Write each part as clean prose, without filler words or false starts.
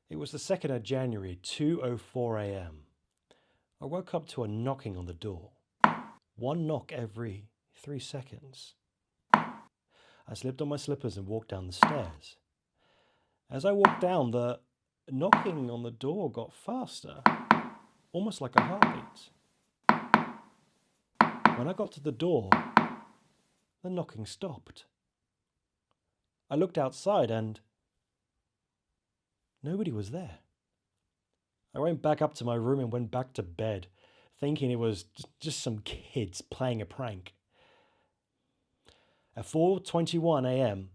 It was the 2nd of January, 2:04 a.m. I woke up to a knocking on the door. One knock every 3 seconds. I slipped on my slippers and walked down the stairs. As I walked down, the knocking on the door got faster, almost like a heartbeat. When I got to the door, the knocking stopped. I looked outside and nobody was there. I went back up to my room and went back to bed, thinking it was just some kids playing a prank. At 4:21 a.m.,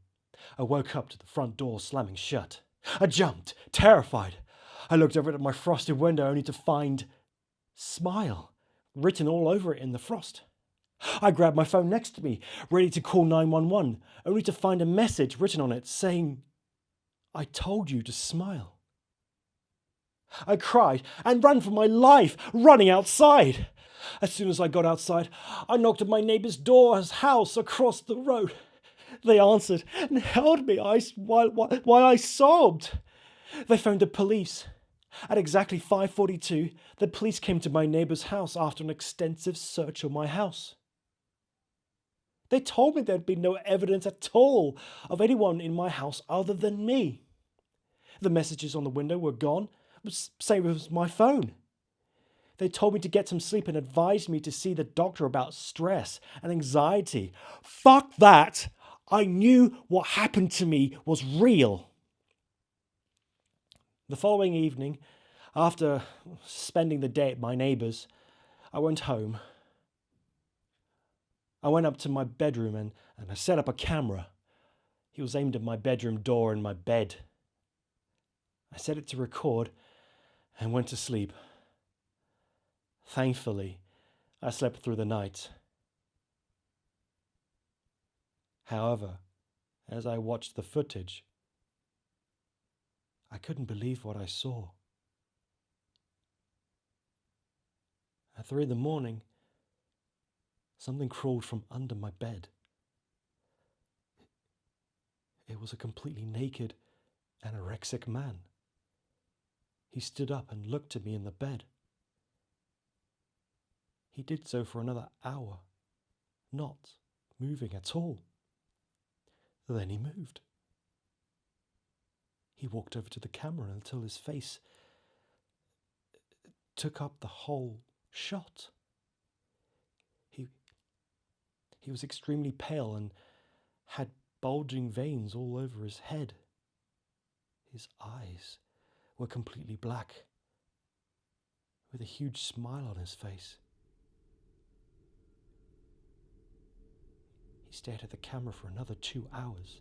I woke up to the front door slamming shut. I jumped, terrified. I looked over at my frosted window only to find "Smile" written all over it in the frost. I grabbed my phone next to me, ready to call 911, only to find a message written on it saying, "I told you to smile." I cried and ran for my life, running outside. As soon as I got outside, I knocked at my neighbour's door's house across the road. They answered and held me while I sobbed. They phoned the police. At exactly 5:42, the police came to my neighbour's house after an extensive search of my house. They told me there'd been no evidence at all of anyone in my house other than me. The messages on the window were gone, same as my phone. They told me to get some sleep and advised me to see the doctor about stress and anxiety. Fuck that! I knew what happened to me was real. The following evening, after spending the day at my neighbour's, I went home. I went up to my bedroom and I set up a camera. It was aimed at my bedroom door and my bed. I set it to record and went to sleep. Thankfully, I slept through the night. However, as I watched the footage, I couldn't believe what I saw. At 3 a.m, something crawled from under my bed. It was a completely naked, anorexic man. He stood up and looked at me in the bed. He did so for another hour, not moving at all. Then he moved. He walked over to the camera until his face took up the whole shot. He was extremely pale and had bulging veins all over his head. His eyes were completely black, with a huge smile on his face. He stared at the camera for another 2 hours.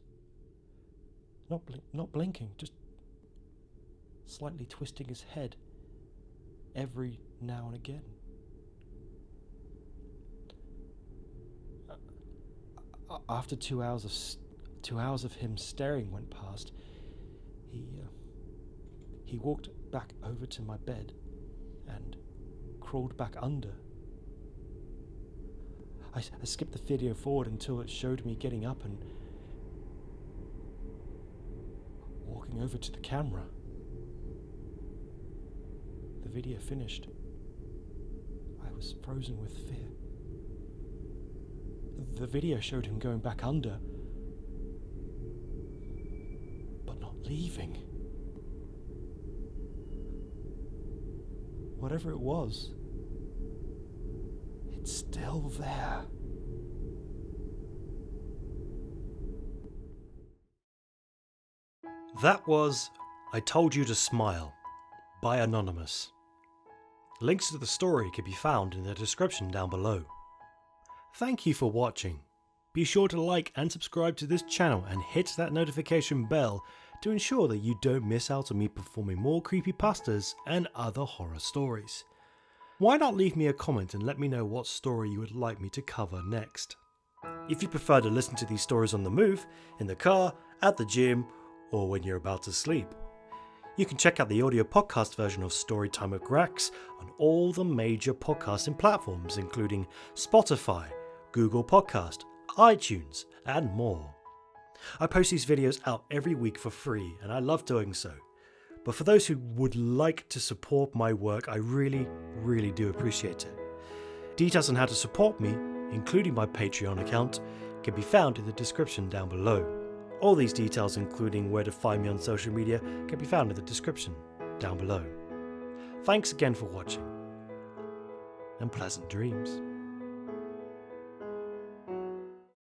Not blinking, just slightly twisting his head every now and again. After 2 hours of him staring went past, he walked back over to my bed and crawled back under. I skipped the video forward until it showed me getting up and walking over to the camera. The video finished. I was frozen with fear. The video showed him going back under, but not leaving. Whatever it was, it's still there. That was "I Told You to Smile" by Anonymous. Links to the story can be found in the description down below. Thank you for watching. Be sure to like and subscribe to this channel and hit that notification bell to ensure that you don't miss out on me performing more creepypastas and other horror stories. Why not leave me a comment and let me know what story you would like me to cover next. If you prefer to listen to these stories on the move, in the car, at the gym, or when you're about to sleep, you can check out the audio podcast version of Storytime with Grax on all the major podcasting platforms including Spotify, Google Podcast, iTunes, and more. I post these videos out every week for free and I love doing so. But for those who would like to support my work, I really, really do appreciate it. Details on how to support me, including my Patreon account, can be found in the description down below. All these details, including where to find me on social media, can be found in the description down below. Thanks again for watching, and pleasant dreams.